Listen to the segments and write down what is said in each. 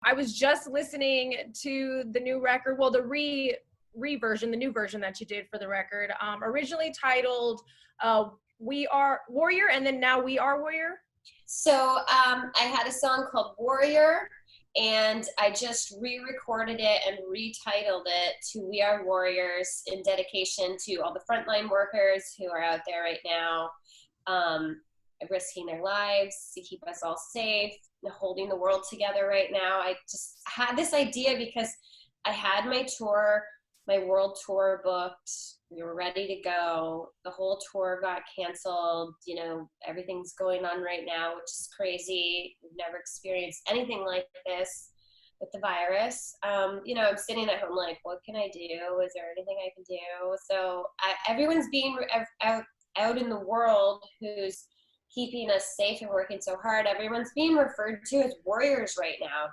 I was just listening to the new record, well, the the new version that you did for the record, originally titled We Are Warrior, and then now We Are Warrior. So I had a song called Warrior, and I just re-recorded it and retitled it to We Are Warriors in dedication to all the frontline workers who are out there right now, risking their lives to keep us all safe, holding the world together right now. I just had this idea because I had my world tour booked. We were ready to go. The whole tour got canceled. You know, everything's going on right now, which is crazy. We've never experienced anything like this with the virus. You know, I'm sitting at home like, what can I do? Is there anything I can do? So everyone's being out in the world who's keeping us safe and working so hard. Everyone's being referred to as warriors right now.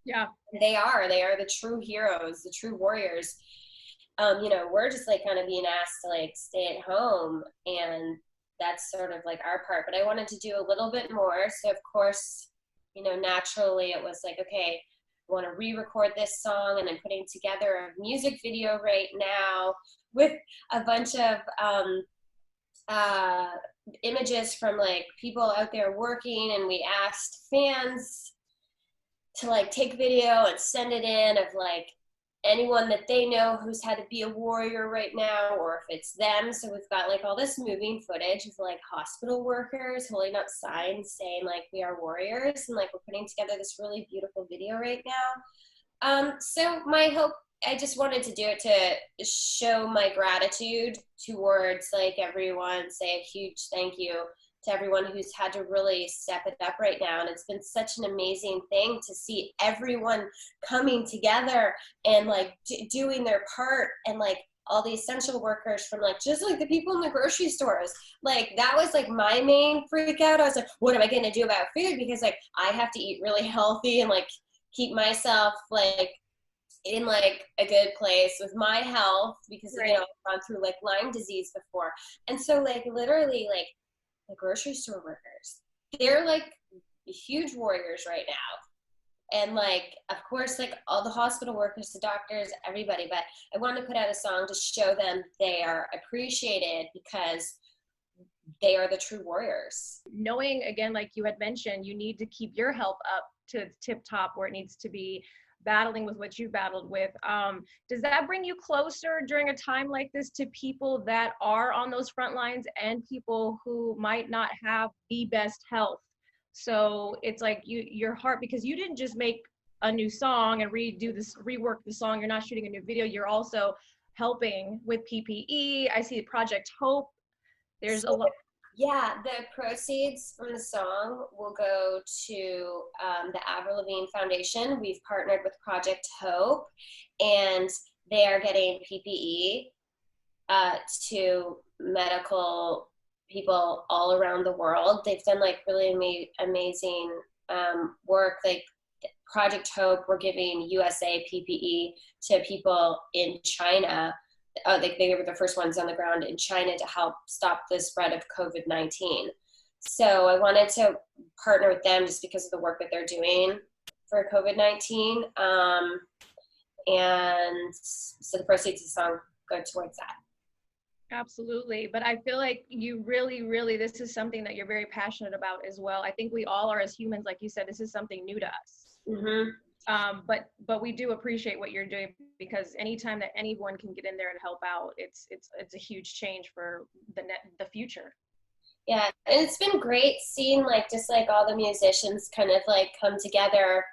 Yeah. They are the true heroes, the true warriors. You know, we're just like kind of being asked to like stay at home, and that's sort of like our part. But I wanted to do a little bit more. So of course, you know, naturally it was like, okay, I want to re-record this song, and I'm putting together a music video right now with a bunch of images from like people out there working, and we asked fans to like take video and send it in of like anyone that they know who's had to be a warrior right now, or if it's them. So we've got like all this moving footage of like hospital workers holding up signs saying like we are warriors, and like we're putting together this really beautiful video right now. So my hope, I just wanted to do it to show my gratitude towards like everyone, say a huge thank you to everyone who's had to really step it up right now. And it's been such an amazing thing to see everyone coming together and like doing their part, and like all the essential workers from like just like the people in the grocery stores. Like that was like my main freak out. I was like, what am I gonna do about food? Because like I have to eat really healthy and like keep myself like in like a good place with my health, because Right. you know I've gone through like Lyme disease before. And so like literally like the grocery store workers, they're like huge warriors right now. And like of course like all the hospital workers, the doctors, everybody. But I want to put out a song to show them they are appreciated, because they are the true warriors. Knowing, again, like you had mentioned, you need to keep your health up to tip top where it needs to be, battling with what you battled with. Does that bring you closer during a time like this to people that are on those front lines and people who might not have the best health? So it's like your heart, because you didn't just make a new song and rework the song. You're not shooting a new video. You're also helping with PPE. I see Project Hope. There's a lot. Yeah, the proceeds from the song will go to the Avril Foundation. We've partnered with Project Hope, and they are getting PPE to medical people all around the world. They've done like really amazing work. Like Project Hope, we're giving USA PPE to people in China. They were the first ones on the ground in China to help stop the spread of COVID-19. So I wanted to partner with them just because of the work that they're doing for COVID-19. And so the proceeds of the song go towards that. Absolutely. But I feel like you really, this is something that you're very passionate about as well. I think we all are, as humans, like you said, this is something new to us. Mm-hmm. But we do appreciate what you're doing, because anytime that anyone can get in there and help out, it's a huge change for the future. Yeah, and it's been great seeing like just like all the musicians kind of like come together.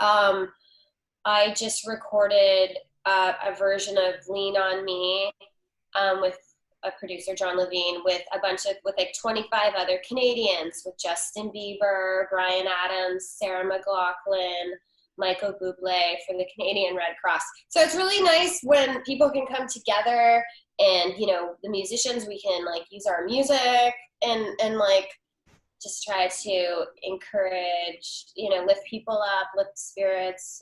I just recorded a version of Lean on Me with a producer, John Lavigne, with like 25 other Canadians, with Justin Bieber, Brian Adams, Sarah McLachlan, Michael Bublé for the Canadian Red Cross. So it's really nice when people can come together, and you know, the musicians, we can like use our music and like just try to encourage, you know, lift people up, lift spirits,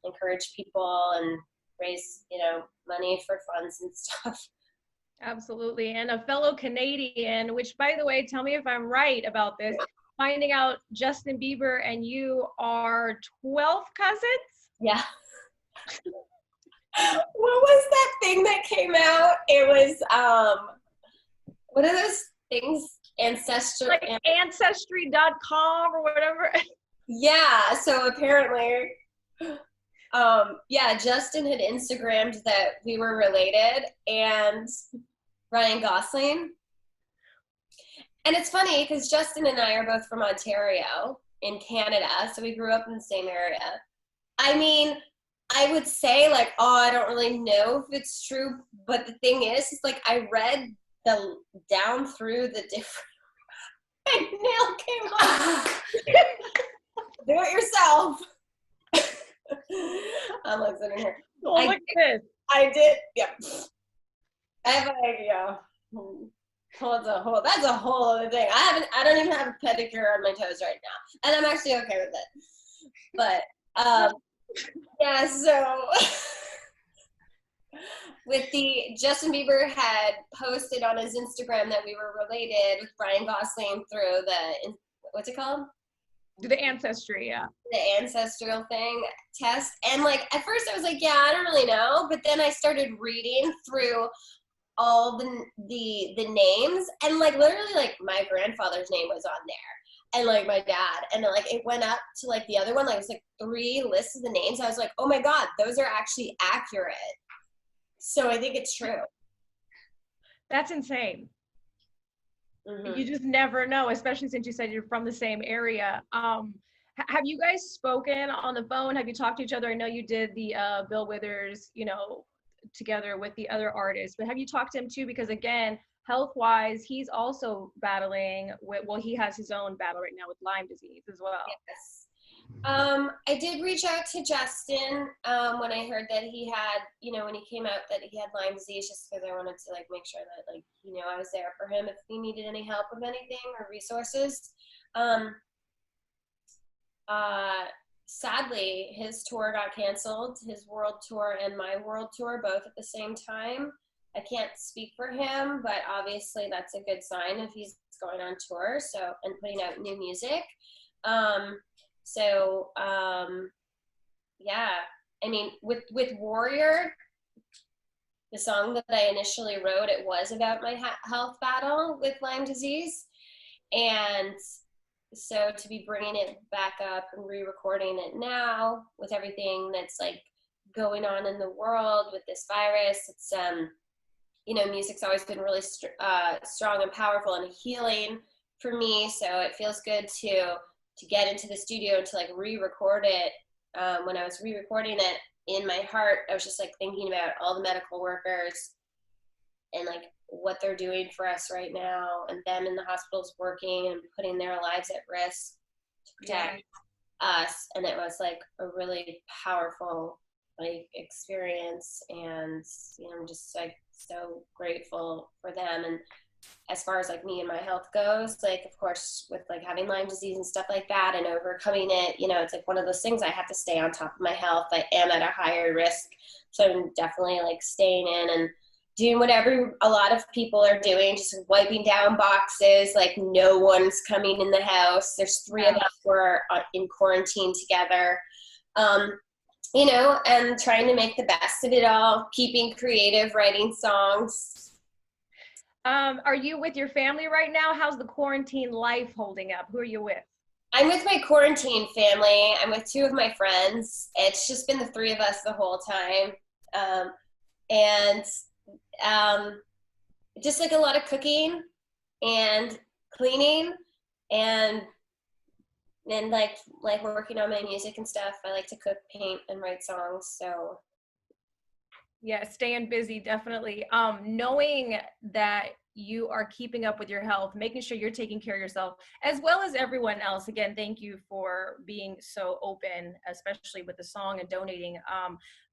encourage people, and raise, you know, money for funds and stuff. Absolutely. And a fellow Canadian, which by the way, tell me if I'm right about this, finding out Justin Bieber and you are 12th cousins. Yeah. What was that thing that came out? It was what are those things? Ancestry, like ancestry.com or whatever. Yeah, so apparently yeah, Justin had Instagrammed that we were related, and Ryan Gosling. And it's funny because Justin and I are both from Ontario in Canada, so we grew up in the same area. I mean, I would say like, oh, I don't really know if it's true, but the thing is like I read the down through the different my nail came off. Do it yourself. I'm like sitting here. Oh, look at this. I did, yeah. I have an idea. That's a whole other thing. I don't even have a pedicure on my toes right now. And I'm actually okay with it. But yeah, so with the Justin Bieber had posted on his Instagram that we were related with Ryan Gosling through the what's it called? The ancestry, yeah. The ancestral thing test. And like at first I was like, yeah, I don't really know. But then I started reading through all the names, and like literally like my grandfather's name was on there, and like my dad, and like it went up to like the other one, like it was like 3 lists of the names. I was like, oh my god, those are actually accurate. So I think it's true. That's insane. Mm-hmm. You just never know, especially since you said you're from the same area. Have you guys spoken on the phone? Have you talked to each other? I know you did the Bill Withers, together with the other artists, but have you talked to him too? Because again, health-wise, he's also battling with, well, he has his own battle right now with Lyme disease as well. Yes. I did reach out to Justin when I heard that he had, when he came out that he had Lyme disease, just because I wanted to like make sure that like, I was there for him if he needed any help with anything or resources. Sadly, his tour got canceled, his world tour and my world tour both at the same time. I can't speak for him, but obviously that's a good sign if he's going on tour, so, and putting out new music. Yeah, I mean, with Warrior, the song that I initially wrote, it was about my health battle with Lyme disease. And so to be bringing it back up and re-recording it now with everything that's like going on in the world with this virus, it's, music's always been really strong and powerful and healing for me. So it feels good to get into the studio and to like re-record it. When I was re-recording it, in my heart, I was just like thinking about all the medical workers and like what they're doing for us right now, and them in the hospitals working and putting their lives at risk to protect us. And it was like a really powerful like experience, and I'm just like so grateful for them. And as far as like me and my health goes, like of course with like having Lyme disease and stuff like that and overcoming it, it's like one of those things I have to stay on top of my health. I am at a higher risk, so I'm definitely like staying in and doing whatever a lot of people are doing, just wiping down boxes, like no one's coming in the house. There's 3 of us who are in quarantine together, and trying to make the best of it all, keeping creative, writing songs. Are you with your family right now? How's the quarantine life holding up? Who are you with? I'm with my quarantine family. I'm with 2 of my friends. It's just been the 3 of us the whole time. And just like a lot of cooking and cleaning and like working on my music and stuff. I like to cook, paint, and write songs. So yeah, staying busy, definitely. Knowing that you are keeping up with your health, making sure you're taking care of yourself as well as everyone else. Again, thank you for being so open, especially with the song and donating.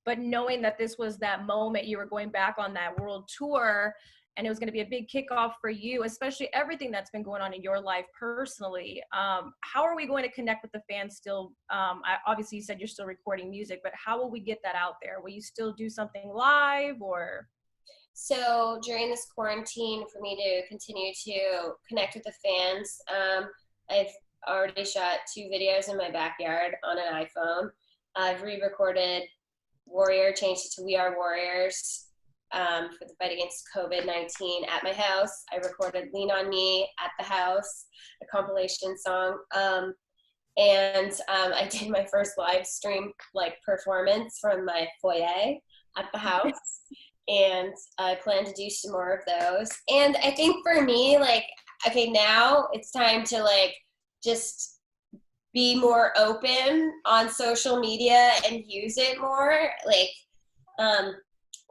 But knowing that this was that moment, you were going back on that world tour, and it was going to be a big kickoff for you, especially everything that's been going on in your life personally. How are we going to connect with the fans still? Obviously, you said you're still recording music, but how will we get that out there? Will you still do something live or? So during this quarantine, for me to continue to connect with the fans, I've already shot 2 videos in my backyard on an iPhone. I've re-recorded Warrior, changed it to We Are Warriors for the fight against COVID-19 at my house. I recorded Lean On Me at the house, a compilation song. I did my first live stream performance from my foyer at the house. And I plan to do some more of those. And I think for me, okay, now it's time to just be more open on social media and use it more.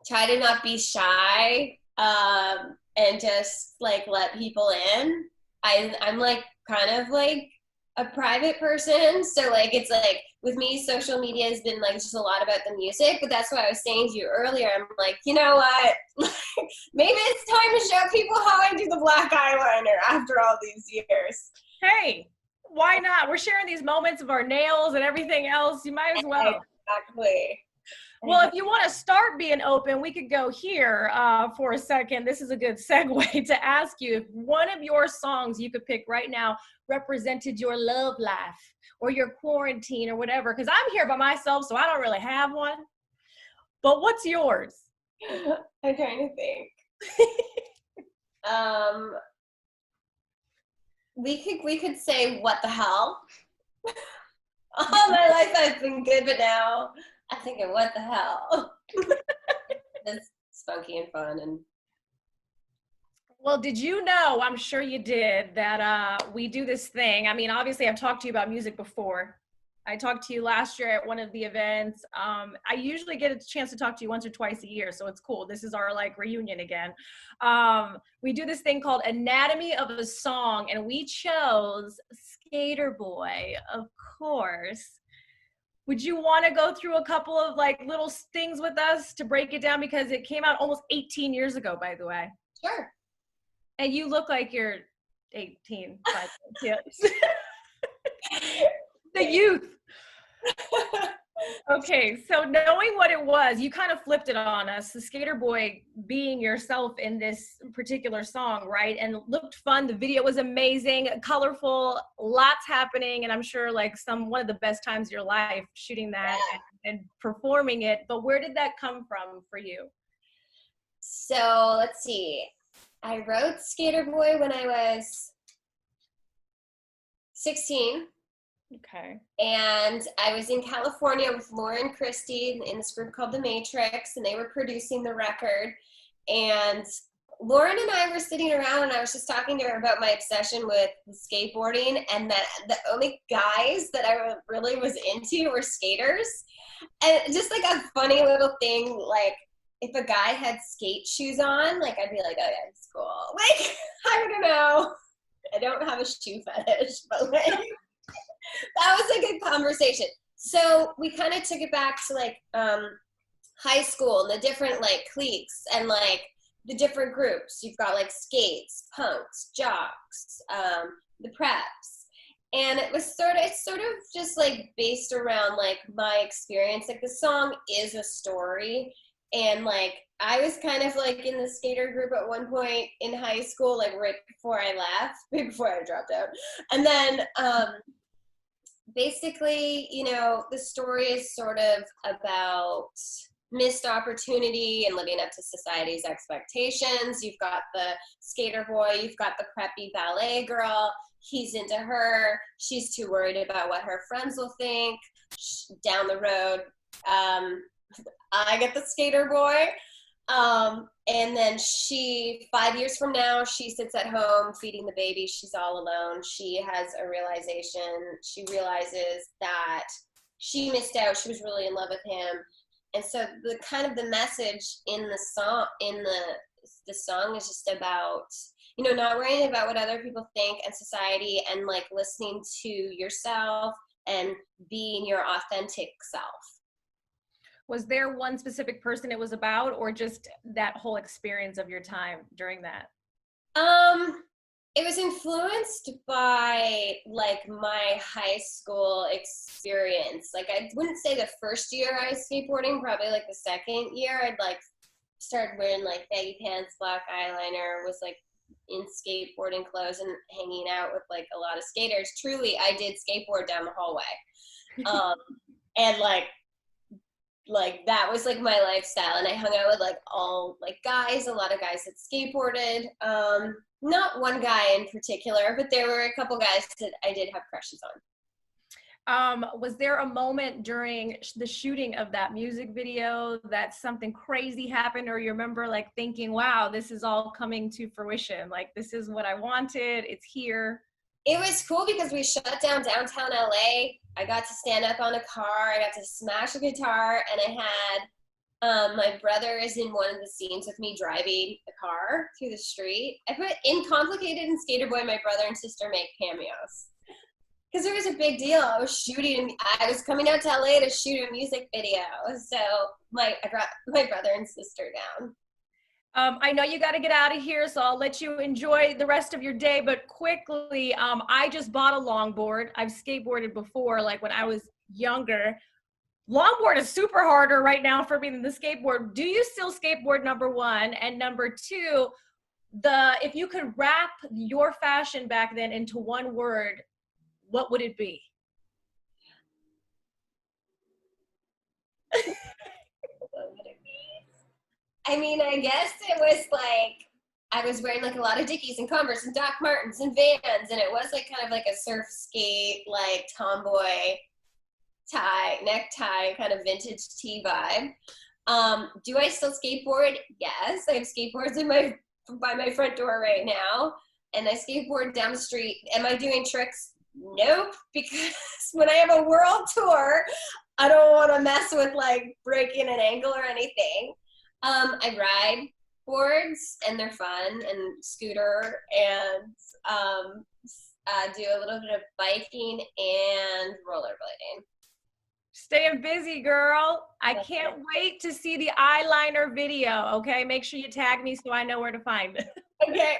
Try to not be shy, and just let people in. I'm kind of a private person, so it's with me, social media has been just a lot about the music, but that's what I was saying to you earlier. I'm you know what? Maybe it's time to show people how I do the black eyeliner after all these years. Hey, why not? We're sharing these moments of our nails and everything else. You might as well. Exactly. Well, if you want to start being open, we could go here for a second. This is a good segue to ask you if one of your songs you could pick right now represented your love life or your quarantine or whatever, because I'm here by myself, so I don't really have one. But what's yours? I'm trying to think. We could say What the Hell. All my life I've been good, but now I think of What the Hell. It's spunky and fun. And well, did you know, I'm sure you did, that we do this thing. I mean, obviously I've talked to you about music before. I talked to you last year at one of the events. I usually get a chance to talk to you once or twice a year, so it's cool. This is our reunion again. We do this thing called Anatomy of a Song, and we chose Skater Boy, of course. Would you want to go through a couple of little things with us to break it down, because it came out almost 18 years ago, by the way. Sure. And you look like you're 18. The youth. Okay, so knowing what it was, you kind of flipped it on us, the Skater Boy being yourself in this particular song, right? And looked fun. The video was amazing, colorful, lots happening, and I'm sure one of the best times of your life shooting that and performing it. But where did that come from for you? So let's see. I wrote Skater Boy when I was 16. Okay. And I was in California with Lauren Christie in this group called The Matrix, and they were producing the record. And Lauren and I were sitting around, and I was just talking to her about my obsession with skateboarding, and that the only guys that I really was into were skaters. And just a funny little thing, if a guy had skate shoes on, I'd be oh yeah, it's cool. I don't know. I don't have a shoe fetish, but that was a good conversation. So we kind of took it back to high school and the different cliques and the different groups. You've got skates, punks, jocks, the preps. And it was sort of just based around my experience. The song is a story. And I was kind of in the skater group at one point in high school, right before I left, before I dropped out. And then basically, the story is sort of about missed opportunity and living up to society's expectations. You've got the skater boy, you've got the preppy ballet girl. He's into her. She's too worried about what her friends will think. Down the road, I get the skater boy. And then 5 years from now, she sits at home feeding the baby. She's all alone. She has a realization. She realizes that she missed out. She was really in love with him. And so the kind of the message in the song, the song is just about, not worrying about what other people think and society, and listening to yourself and being your authentic self. Was there one specific person it was about, or just that whole experience of your time during that? It was influenced by my high school experience. I wouldn't say the first year I was skateboarding, probably the second year. I'd started wearing baggy pants, black eyeliner, was in skateboarding clothes and hanging out with like a lot of skaters. Truly, I did skateboard down the hallway. And like that was like my lifestyle, and I hung out with like all like guys, a lot of guys that skateboarded. Not one guy in particular, but there were a couple guys that I did have crushes on. Was there a moment during the shooting of that music video that something crazy happened, or you remember like thinking, wow, this is all coming to fruition, like this is what I wanted, it's here? It was cool because we shut down downtown LA. I got to stand up on a car, I got to smash a guitar, and I had my brother is in one of the scenes with me driving the car through the street. I put in Complicated and Skater Boy, my brother and sister make cameos. Because it was a big deal. I was coming out to LA to shoot a music video. So I brought my brother and sister down. I know you got to get out of here, so I'll let you enjoy the rest of your day, but quickly, I just bought a longboard. I've skateboarded before, like when I was younger. Longboard is super harder right now for me than the skateboard. Do you still skateboard, number one? And number two, if you could wrap your fashion back then into one word, what would it be? I mean, I guess it was like, I was wearing like a lot of Dickies and Converse and Doc Martens and Vans, and it was like kind of like a surf skate, like tomboy necktie, kind of vintage tee vibe. Do I still skateboard? Yes, I have skateboards by my front door right now, and I skateboard down the street. Am I doing tricks? Nope, because when I have a world tour, I don't want to mess with like breaking an ankle or anything. I ride boards, and they're fun, and scooter, and do a little bit of biking and rollerblading. Staying busy, girl. I can't wait to see the eyeliner video, okay? Make sure you tag me so I know where to find it. Okay.